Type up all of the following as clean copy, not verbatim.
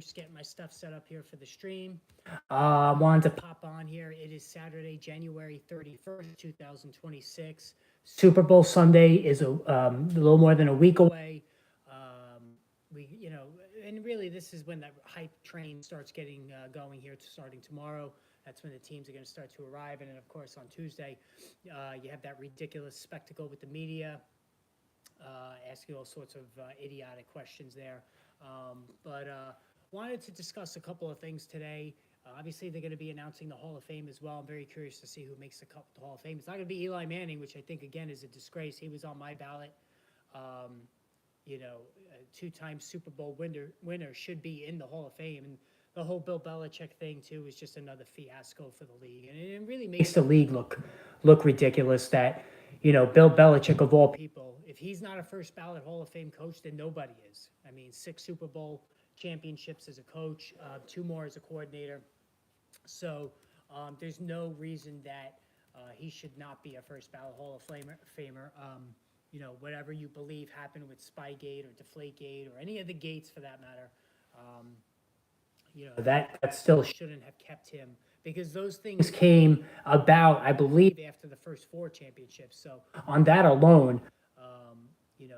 just getting my stuff set up here for the stream. Wanted to pop on here. It is Saturday, January 31st, 2026. Super Bowl Sunday is a little more than a week away. And really, this is when that hype train starts getting going here, starting tomorrow. That's when the teams are going to start to arrive. And then, of course, on Tuesday, you have that ridiculous spectacle with the media asking all sorts of idiotic questions there. But wanted to discuss a couple of things today. Obviously, they're going to be announcing the Hall of Fame as well. I'm very curious to see who makes the Hall of Fame. It's not going to be Eli Manning, which I think, again, is a disgrace. He was on my ballot. A two-time Super Bowl winner should be in the Hall of Fame. And the whole Bill Belichick thing, too, is just another fiasco for the league. And it really makes the league look ridiculous that, Bill Belichick, of all people, if he's not a first ballot Hall of Fame coach, then nobody is. I mean, 6 Super Bowl championships as a coach, 2 more as a coordinator. So there's no reason that he should not be a first ballot Hall of Famer. Whatever you believe happened with Spygate or Deflategate or any of the gates for that matter, that still shouldn't have kept him, because those things came about, I believe, after the first 4 championships. So on that alone,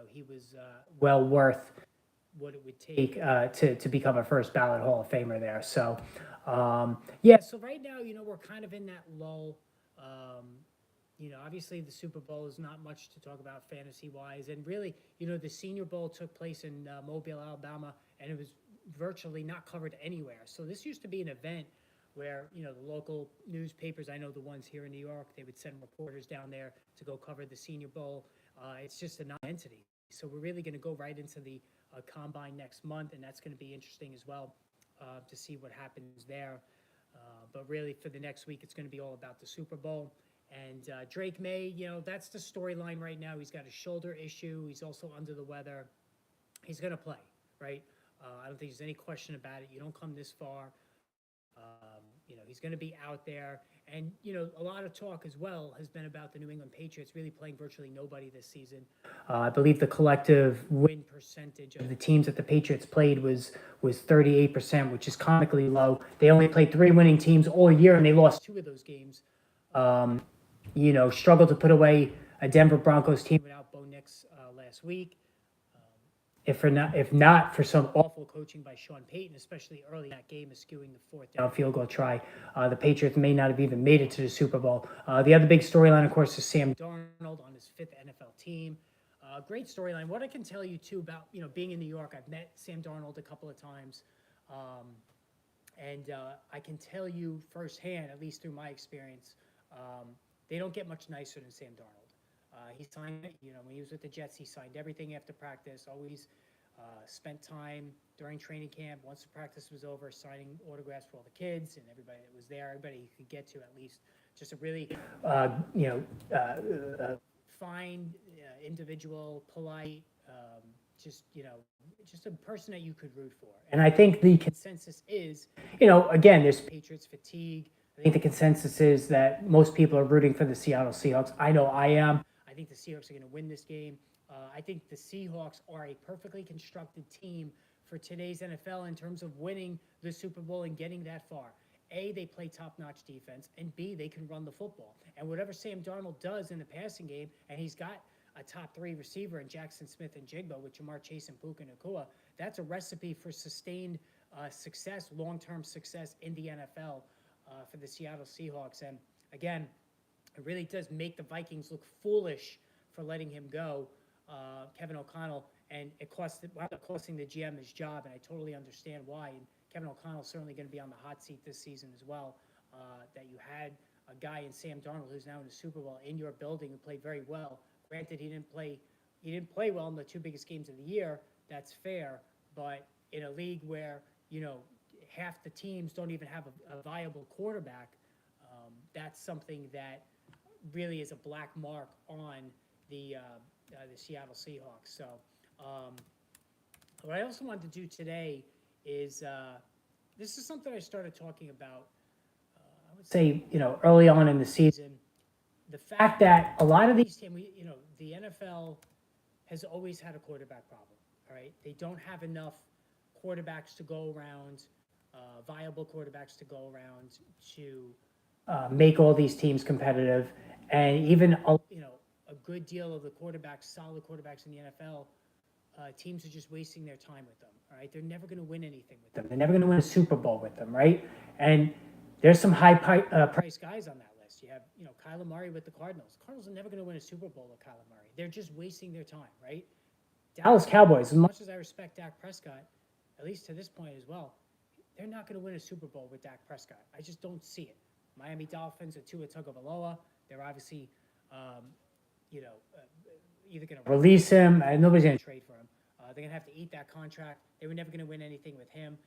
he was well worth what it would take to become a first ballot Hall of Famer there. So, so right now, we're kind of in that lull. Obviously the Super Bowl is not much to talk about fantasy-wise. And really, the Senior Bowl took place in Mobile, Alabama, and it was virtually not covered anywhere. So this used to be an event where, the local newspapers, I know the ones here in New York, they would send reporters down there to go cover the Senior Bowl. It's just a non-entity. So we're really going to go right into the combine next month, and that's going to be interesting as well to see what happens there. But really, for the next week, it's going to be all about the Super Bowl. And Drake May, that's the storyline right now. He's got a shoulder issue. He's also under the weather. He's going to play, right? I don't think there's any question about it. You don't come this far. He's going to be out there. And, a lot of talk as well has been about the New England Patriots really playing virtually nobody this season. I believe the collective win percentage of the teams that the Patriots played was 38%, which is comically low. They only played 3 winning teams all year, and they lost 2 of those games. Struggled to put away a Denver Broncos team without Bo Nix last week. If not for some awful coaching by Sean Payton, especially early in that game, eschewing the 4th down field goal try, the Patriots may not have even made it to the Super Bowl. The other big storyline, of course, is Sam Darnold on his 5th NFL team. Great storyline. What I can tell you, too, about being in New York, I've met Sam Darnold a couple of times. And I can tell you firsthand, at least through my experience, they don't get much nicer than Sam Darnold. He signed, when he was with the Jets, he signed everything after practice, always spent time during training camp, once the practice was over, signing autographs for all the kids and everybody that was there, everybody he could get to at least. Just a really, fine individual, polite, just a person that you could root for. And I think the consensus is, again, there's Patriots fatigue. I think the consensus is that most people are rooting for the Seattle Seahawks. I know I am. I think the Seahawks are going to win this game. I think the Seahawks are a perfectly constructed team for today's NFL in terms of winning the Super Bowl and getting that far. A, they play top-notch defense, and B, they can run the football. And whatever Sam Darnold does in the passing game, and he's got a top 3 receiver in Jackson Smith and Jigba with Jamar Chase and Puka Nacua, that's a recipe for sustained success, long-term success in the NFL for the Seattle Seahawks. And again, it really does make the Vikings look foolish for letting him go, Kevin O'Connell, and it wound up costing the GM his job, and I totally understand why. And Kevin O'Connell's certainly going to be on the hot seat this season as well, that you had a guy in Sam Darnold who's now in the Super Bowl in your building who played very well. Granted, he didn't play well in the 2 biggest games of the year. That's fair, but in a league where half the teams don't even have a viable quarterback, that's something that really is a black mark on the Seattle Seahawks. So what I also wanted to do today is this is something I started talking about, I would say, early on in the season. The fact that a lot of these teams, the NFL has always had a quarterback problem, all right? They don't have enough quarterbacks to go around, viable quarterbacks to go around to make all these teams competitive, and even a good deal of the quarterbacks, solid quarterbacks in the NFL, teams are just wasting their time with them. All right, they're never going to win anything with them. They're never going to win a Super Bowl with them, right? And there's some high price guys on that list. You have Kyler Murray with the Cardinals. Cardinals are never going to win a Super Bowl with Kyler Murray. They're just wasting their time, right? Dallas Cowboys, as much as I respect Dak Prescott, at least to this point as well, they're not going to win a Super Bowl with Dak Prescott. I just don't see it. Miami Dolphins, Tua Tagovailoa, they're obviously, either going to release him, and nobody's going to trade for him. They're going to have to eat that contract. They were never going to win anything with him.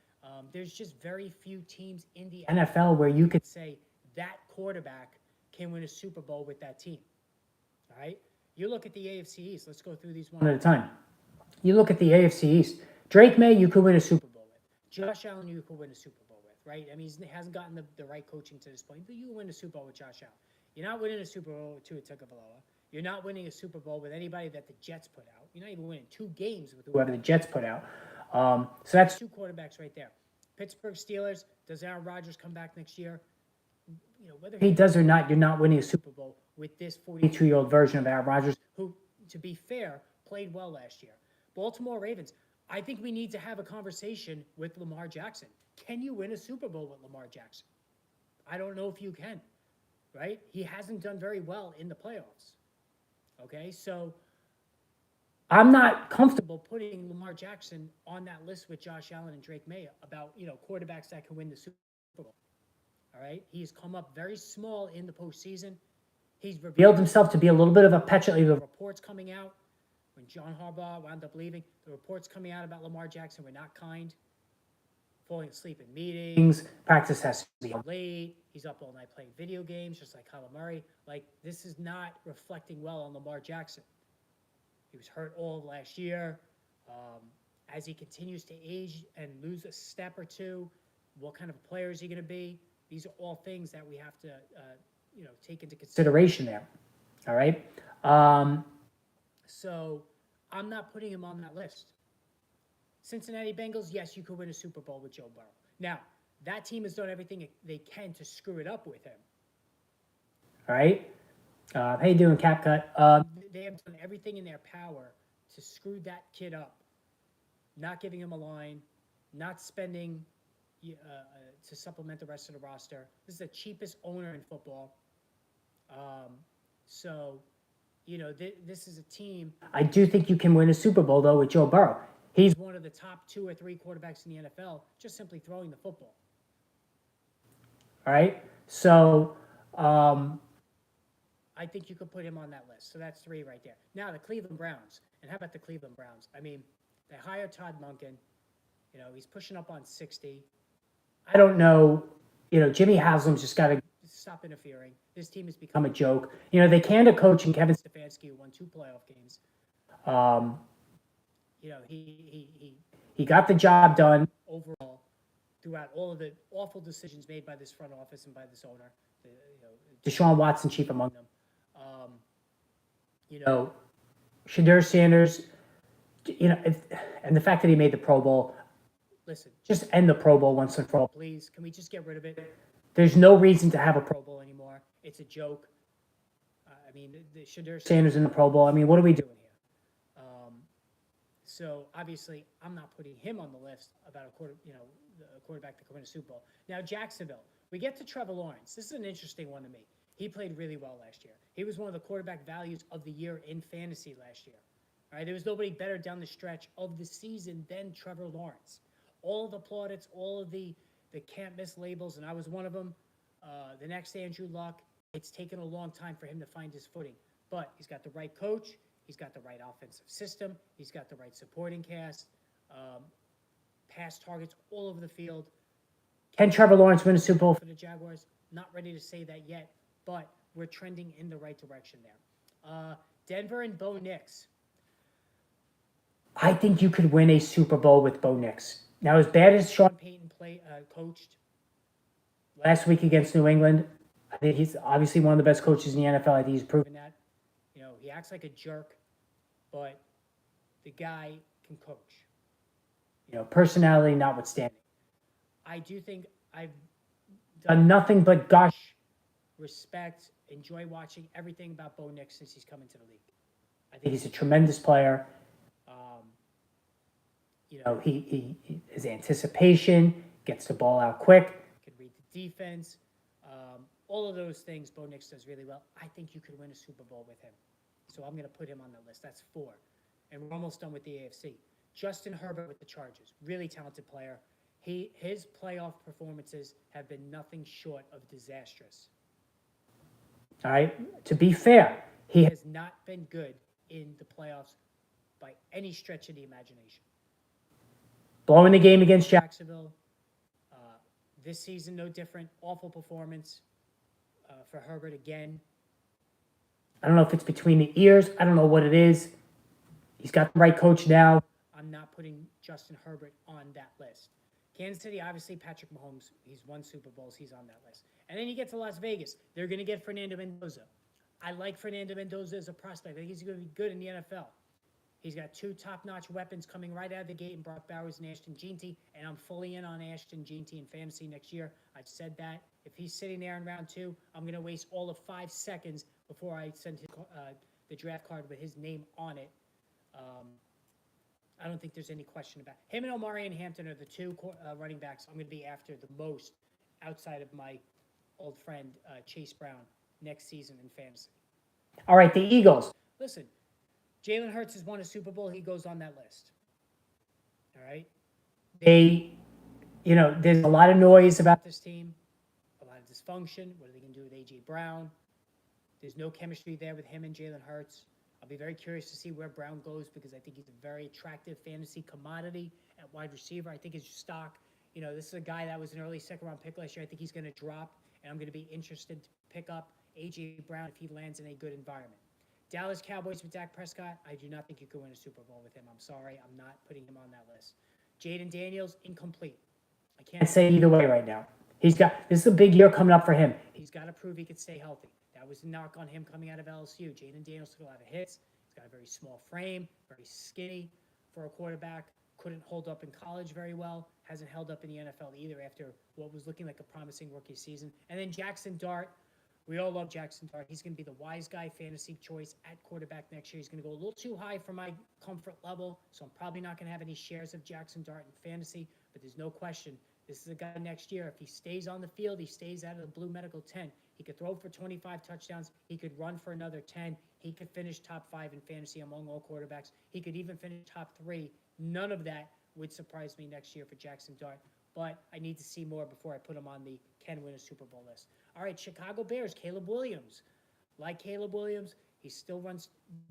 There's just very few teams in the NFL where you could say that quarterback can win a Super Bowl with that team. All right? You look at the AFC East. Let's go through these one at a time. You look at the AFC East. Drake May, you could win a Super Bowl with. Josh Allen, you could win a Super Bowl with, right? I mean, he hasn't gotten the right coaching to this point, but you win a Super Bowl with Josh Allen. You're not winning a Super Bowl with Tua Tagovailoa. You're not winning a Super Bowl with anybody that the Jets put out. You're not even winning 2 games with whoever the Jets put out. So that's 2 quarterbacks right there. Pittsburgh Steelers, does Aaron Rodgers come back next year? Whether he does or not, you're not winning a Super Bowl with this 42-year-old version of Aaron Rodgers, who, to be fair, played well last year. Baltimore Ravens, I think we need to have a conversation with Lamar Jackson. Can you win a Super Bowl with Lamar Jackson? I don't know if you can, right? He hasn't done very well in the playoffs. Okay, so I'm not comfortable putting Lamar Jackson on that list with Josh Allen and Drake May about, quarterbacks that can win the Super Bowl. All right, he's come up very small in the postseason. He's revealed himself to be a little bit of a petulant. The reports coming out when John Harbaugh wound up leaving, the reports coming out about Lamar Jackson were not kind. Falling asleep in meetings, practice has to be late, he's up all night playing video games, just like Kyler Murray. Like, this is not reflecting well on Lamar Jackson. He was hurt all of last year. As he continues to age and lose a step or two, what kind of a player is he going to be? These are all things that we have to, take into consideration there. All right. So I'm not putting him on that list. Cincinnati Bengals, yes, you could win a Super Bowl with Joe Burrow. Now, that team has done everything they can to screw it up with him. All right? How you doing, CapCut? They have done everything in their power to screw that kid up. Not giving him a line, not spending to supplement the rest of the roster. This is the cheapest owner in football. This is a team. I do think you can win a Super Bowl, though, with Joe Burrow. He's one of the top 2 or 3 quarterbacks in the NFL, just simply throwing the football. All right? So, I think you could put him on that list. So that's 3 right there. Now, the Cleveland Browns. And how about the Cleveland Browns? I mean, they hired Todd Monken. He's pushing up on 60. I don't know. Jimmy Haslam's just got to stop interfering. This team has become a joke. They canned a coach in Kevin Stefanski, who won 2 playoff games. He got the job done overall throughout all of the awful decisions made by this front office and by this owner. Deshaun Watson, chief among them. Shedeur Sanders, and the fact that he made the Pro Bowl. Listen, just end the Pro Bowl once and for all, please. Can we just get rid of it? There's no reason to have a Pro Bowl anymore. It's a joke. The Shedeur Sanders in the Pro Bowl. What are we doing here? So obviously, I'm not putting him on the list about a quarterback that could win a Super Bowl. Now, Jacksonville. We get to Trevor Lawrence. This is an interesting one to me. He played really well last year. He was one of the quarterback values of the year in fantasy last year. All right, there was nobody better down the stretch of the season than Trevor Lawrence. All of the plaudits, all of the can't miss labels, and I was one of them. The next Andrew Luck. It's taken a long time for him to find his footing, but he's got the right coach. He's got the right offensive system. He's got the right supporting cast. Pass targets all over the field. Can Trevor Lawrence win a Super Bowl for the Jaguars? Not ready to say that yet, but we're trending in the right direction there. Denver and Bo Nix. I think you could win a Super Bowl with Bo Nix. Now, as bad as Sean Payton coached last week against New England, I think he's obviously one of the best coaches in the NFL. I think he's proven that. He acts like a jerk, but the guy can coach. personality notwithstanding. I do think I've done nothing but gush, respect, enjoy watching everything about Bo Nix since he's come into the league. I think he's a tremendous player. His anticipation, gets the ball out quick, can read the defense. All of those things Bo Nix does really well. I think you could win a Super Bowl with him. So I'm going to put him on the list. That's 4. And we're almost done with the AFC. Justin Herbert with the Chargers. Really talented player. His playoff performances have been nothing short of disastrous. All right? To be fair, he has not been good in the playoffs by any stretch of the imagination. Blowing the game against Jacksonville. This season, no different. Awful performance for Herbert again. I don't know if it's between the ears. I don't know what it is. He's got the right coach now. I'm not putting Justin Herbert on that list. Kansas City, obviously, Patrick Mahomes. He's won Super Bowls. He's on that list. And then you get to Las Vegas. They're going to get Fernando Mendoza. I like Fernando Mendoza as a prospect. I think he's going to be good in the NFL. He's got 2 top-notch weapons coming right out of the gate in Brock Bowers and Ashton Jeanty, and I'm fully in on Ashton Jeanty in fantasy next year. I've said that. If he's sitting there in round 2, I'm going to waste all of 5 seconds before I send the draft card with his name on it. I don't think there's any question about it. Him and Omarion Hampton are the 2 running backs I'm going to be after the most outside of my old friend Chase Brown next season in fantasy. All right, the Eagles. Listen, Jalen Hurts has won a Super Bowl. He goes on that list. All right? There's a lot of noise about this team, a lot of dysfunction. What are they going to do with A.J. Brown? There's no chemistry there with him and Jalen Hurts. I'll be very curious to see where Brown goes because I think he's a very attractive fantasy commodity at wide receiver. I think his stock, this is a guy that was an early second-round pick last year. I think he's going to drop, and I'm going to be interested to pick up A.J. Brown if he lands in a good environment. Dallas Cowboys with Dak Prescott, I do not think you could win a Super Bowl with him. I'm sorry. I'm not putting him on that list. Jaden Daniels, incomplete. I can't say either way right now. This is a big year coming up for him. He's got to prove he could stay healthy. That was the knock on him coming out of LSU. Jaden Daniels took a lot of hits. He's got a very small frame, very skinny for a quarterback. Couldn't hold up in college very well. Hasn't held up in the NFL either after what was looking like a promising rookie season. And then Jackson Dart. We all love Jackson Dart. He's going to be the wise guy fantasy choice at quarterback next year. He's going to go a little too high for my comfort level, so I'm probably not going to have any shares of Jackson Dart in fantasy, but there's no question. This is a guy next year. If he stays on the field, he stays out of the Blue Medical 10. He could throw for 25 touchdowns. He could run for another 10. He could finish top 5 in fantasy among all quarterbacks. He could even finish top 3. None of that would surprise me next year for Jackson Dart, but I need to see more before I put him on the can win a Super Bowl list. All right, Chicago Bears, Caleb Williams. Like Caleb Williams, he still runs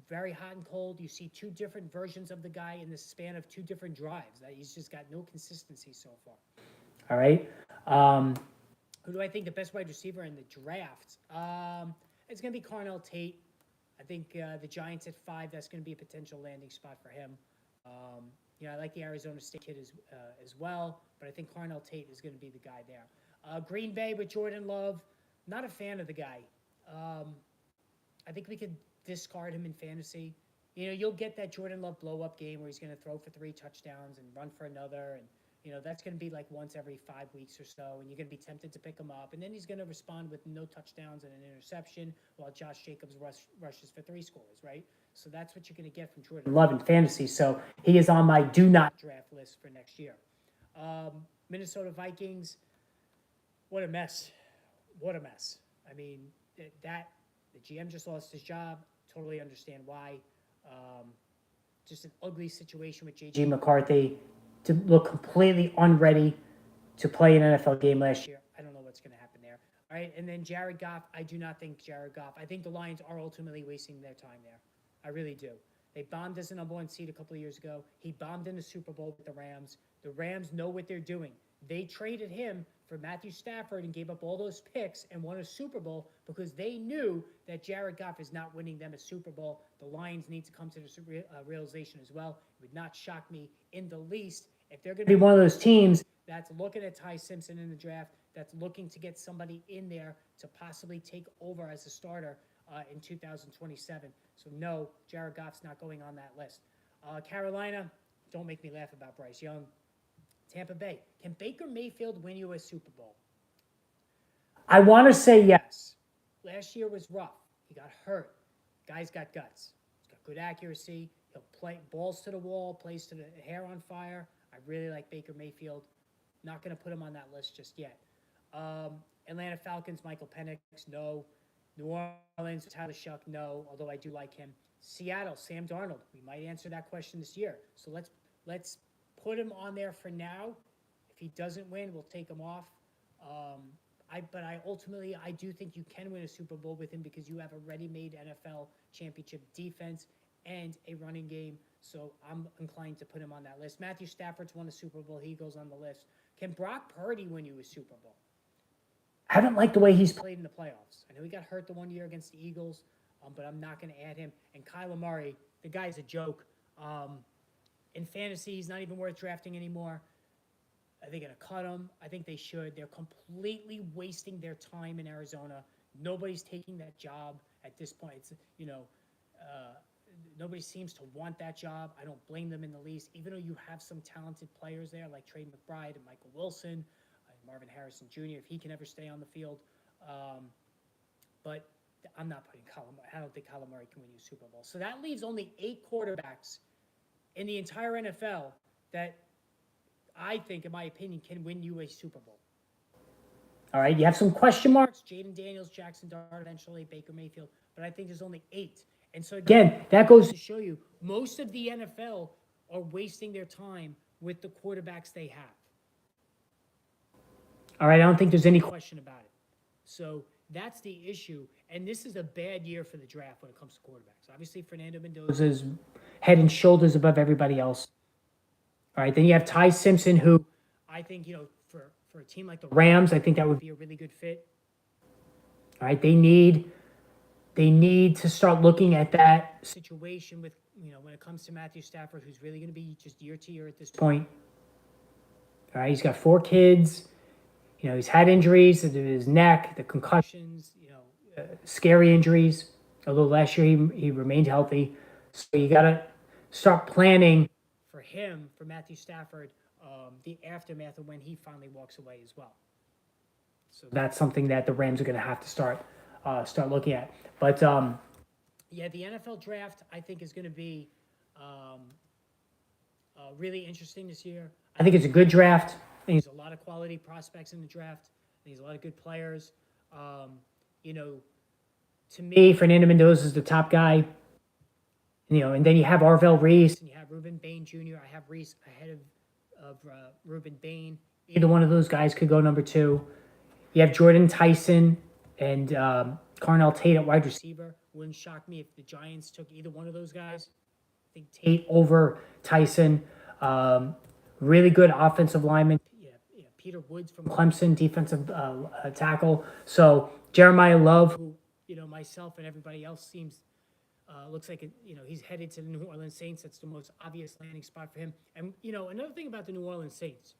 very hot and cold. You see 2 different versions of the guy in the span of 2 different drives. He's just got no consistency so far. All right. Who do I think the best wide receiver in the draft? It's going to be Carnell Tate. I think the Giants at 5, that's going to be a potential landing spot for him. I like the Arizona State kid as well, but I think Carnell Tate is going to be the guy there. Green Bay with Jordan Love. Not a fan of the guy. I think we could discard him in fantasy. You'll get that Jordan Love blow-up game where he's going to throw for 3 touchdowns and run for another, and that's going to be like once every 5 weeks or so, and you're going to be tempted to pick him up, and then he's going to respond with no touchdowns and an interception while Josh Jacobs rushes for 3 scores, right? So that's what you're going to get from Jordan Love in fantasy. So he is on my do not draft list for next year. Minnesota Vikings, what a mess. What a mess. I mean, the GM just lost his job. Totally understand why. Just an ugly situation with J.J. McCarthy to look completely unready to play an NFL game last year. I don't know what's going to happen there. All right, and then Jared Goff. I do not think Jared Goff. I think the Lions are ultimately wasting their time there. I really do. They bombed as the number 1 seed a couple of years ago. He bombed in the Super Bowl with the Rams. The Rams know what they're doing. They traded him for Matthew Stafford and gave up all those picks and won a Super Bowl because they knew that Jared Goff is not winning them a Super Bowl. The Lions need to come to this realization as well. It would not shock me in the least if they're going to be one of those teams that's looking at Ty Simpson in the draft, that's looking to get somebody in there to possibly take over as a starter in 2027. So no, Jared Goff's not going on that list. Carolina, don't make me laugh about Bryce Young. Tampa Bay. Can Baker Mayfield win you a Super Bowl? I want to say yes. Last year was rough. He got hurt. Guy's got guts. He's got good accuracy. He'll play balls to the wall, plays to the hair on fire. I really like Baker Mayfield. Not going to put him on that list just yet. Atlanta Falcons, Michael Penix, no. New Orleans, Tyler Shuck, no, although I do like him. Seattle, Sam Darnold. We might answer that question this year. So let's put him on there for now. If he doesn't win, we'll take him off. But I ultimately do think you can win a Super Bowl with him because you have a ready-made NFL championship defense and a running game. So I'm inclined to put him on that list. Matthew Stafford's won a Super Bowl. He goes on the list. Can Brock Purdy win you a Super Bowl? I haven't liked the way he's played in the playoffs. I know he got hurt the one year against the Eagles, but I'm not going to add him. And Kyler Murray, the guy's a joke. In fantasy, he's not even worth drafting anymore. Are they going to cut him? I think they should. They're completely wasting their time in Arizona. Nobody's taking that job at this point. It's, nobody seems to want that job. I don't blame them in the least, even though you have some talented players there like Trey McBride and Michael Wilson, Marvin Harrison Jr., if he can ever stay on the field. But I'm not putting Kyler Murray. I don't think Kyler Murray can win you a Super Bowl. So that leaves only 8 quarterbacks in the entire NFL that I think, in my opinion, can win you a Super Bowl. All right, you have some question marks. Jaden Daniels, Jackson Dart, eventually, Baker Mayfield. But I think there's only 8. And so, again, that goes to show you most of the NFL are wasting their time with the quarterbacks they have. All right, I don't think there's any question about it. So that's the issue. And this is a bad year for the draft when it comes to quarterbacks. Obviously, Fernando Mendoza is head and shoulders above everybody else. All right, then you have Ty Simpson, who I think, for a team like the Rams, I think that would be a really good fit. All right, they need to start looking at that situation with, when it comes to Matthew Stafford, who's really going to be just year to year at this point. All right, he's got 4 kids. He's had injuries to his neck, the concussions, scary injuries. Although last year he remained healthy. So you got to start planning for him, for Matthew Stafford, the aftermath of when he finally walks away as well. So that's something that the Rams are going to have to start looking at. But, the NFL draft, I think, is going to be really interesting this year. I think it's a good draft. I think there's a lot of quality prospects in the draft. I think there's a lot of good players. To me, Fernando Mendoza is the top guy. And then you have Arvell Reese and you have Ruben Bain Jr. I have Reese ahead of Ruben Bain. Either one of those guys could go number 2. You have Jordan Tyson and Carnell Tate at wide receiver. Wouldn't shock me if the Giants took either one of those guys. I think Tate over Tyson. Really good offensive lineman. Peter Woods from Clemson, defensive tackle. So Jeremiah Love, who, myself and everybody else seems looks like, he's headed to the New Orleans Saints. That's the most obvious landing spot for him. And, another thing about the New Orleans Saints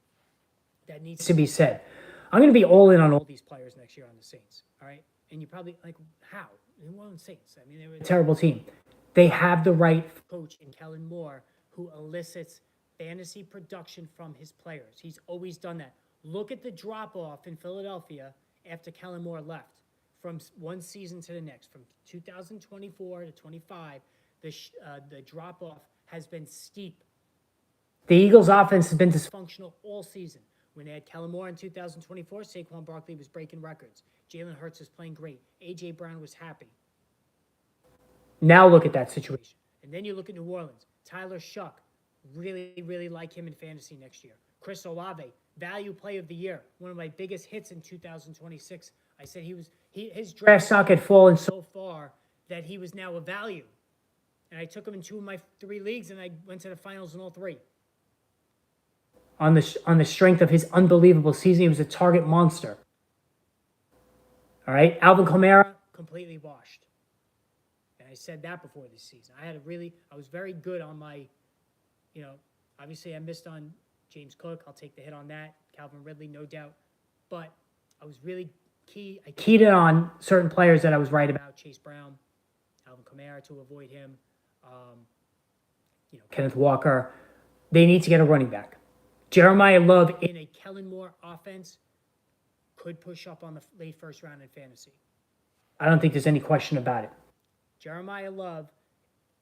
that needs to be said, I'm going to be all in on all these players next year on the Saints. All right. And you probably like, how? New Orleans Saints. I mean, they were a terrible team. They have the right coach in Kellen Moore who elicits fantasy production from his players. He's always done that. Look at the drop-off in Philadelphia after Kellen Moore left. From one season to the next, from 2024 to 25, the drop-off has been steep. The Eagles' offense has been dysfunctional all season. When they had Kellen Moore in 2024, Saquon Barkley was breaking records. Jalen Hurts was playing great. A.J. Brown was happy. Now look at that situation. And then you look at New Orleans. Tyler Shuck, really, really like him in fantasy next year. Chris Olave, value play of the year, one of my biggest hits in 2026. I said his draft stock had fallen so far that he was now a value. And I took him in 2 of my 3 leagues, and I went to the finals in all 3. On the strength of his unbelievable season, he was a target monster. All right, Alvin Kamara, completely washed. And I said that before this season. I was very good on my, obviously I missed on James Cook. I'll take the hit on that. Calvin Ridley, no doubt. But I was really I keyed in on certain players that I was right about. Chase Brown, Alvin Kamara to avoid him. Kenneth Walker. They need to get a running back. Jeremiah Love in a Kellen Moore offense could push up on the late first round in fantasy. I don't think there's any question about it. Jeremiah Love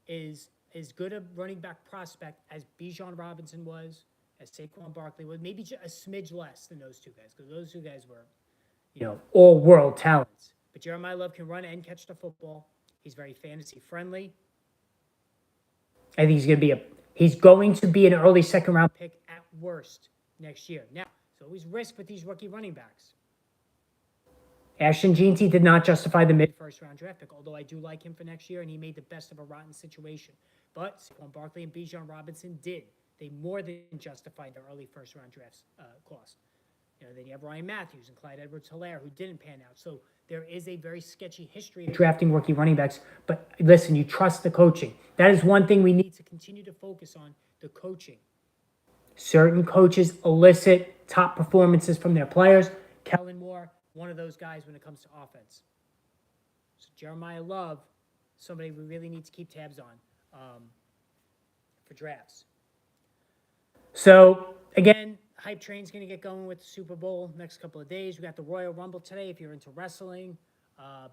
is as good a running back prospect as Bijan Robinson was, as Saquon Barkley was, maybe just a smidge less than those two guys, because those two guys were, all world talents. But Jeremiah Love can run and catch the football. He's very fantasy friendly. I think he's going to be an early second round pick at worst next year. Now, there's always risk with these rookie running backs. Ashton Jeanty did not justify the mid-first round draft pick, although I do like him for next year, and he made the best of a rotten situation. But Saquon Barkley and Bijan Robinson did. They more than justified their early first-round draft cost. Then you have Ryan Matthews and Clyde Edwards-Helaire, who didn't pan out. So there is a very sketchy history of drafting rookie running backs. But listen, you trust the coaching. That is one thing we need to continue to focus on, the coaching. Certain coaches elicit top performances from their players. Kellen Moore, one of those guys when it comes to offense. So Jeremiah Love, somebody we really need to keep tabs on for drafts. So, again, hype train's going to get going with the Super Bowl next couple of days. We got the Royal Rumble today if you're into wrestling.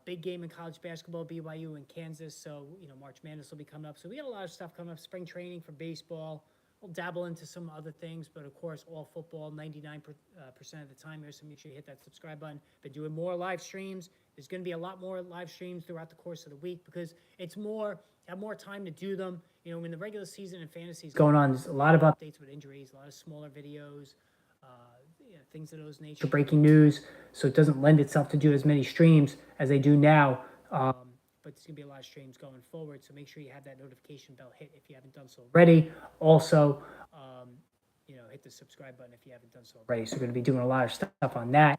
Big game in college basketball, BYU and Kansas. So, March Madness will be coming up. So we got a lot of stuff coming up. Spring training for baseball. We'll dabble into some other things, but of course, all football 99% of the time here. So make sure you hit that subscribe button. Been doing more live streams. There's going to be a lot more live streams throughout the course of the week because it's have more time to do them. When the regular season and fantasy is going on, there's a lot of updates with injuries, a lot of smaller videos, things of those nature, breaking news. So it doesn't lend itself to do as many streams as they do now. But there's going to be a lot of streams going forward, so make sure you have that notification bell hit if you haven't done so already. Also, hit the subscribe button if you haven't done so already. So we're going to be doing a lot of stuff on that.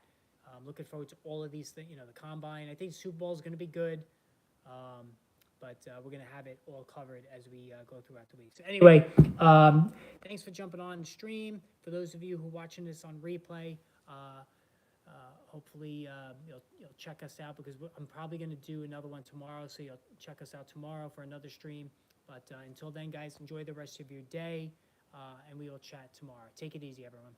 Looking forward to all of these things, the Combine. I think Super Bowl is going to be good, but we're going to have it all covered as we go throughout the week. So anyway, thanks for jumping on the stream. For those of you who are watching this on replay, hopefully you'll check us out because I'm probably going to do another one tomorrow. So you'll check us out tomorrow for another stream. But until then, guys, enjoy the rest of your day, and we will chat tomorrow. Take it easy, everyone.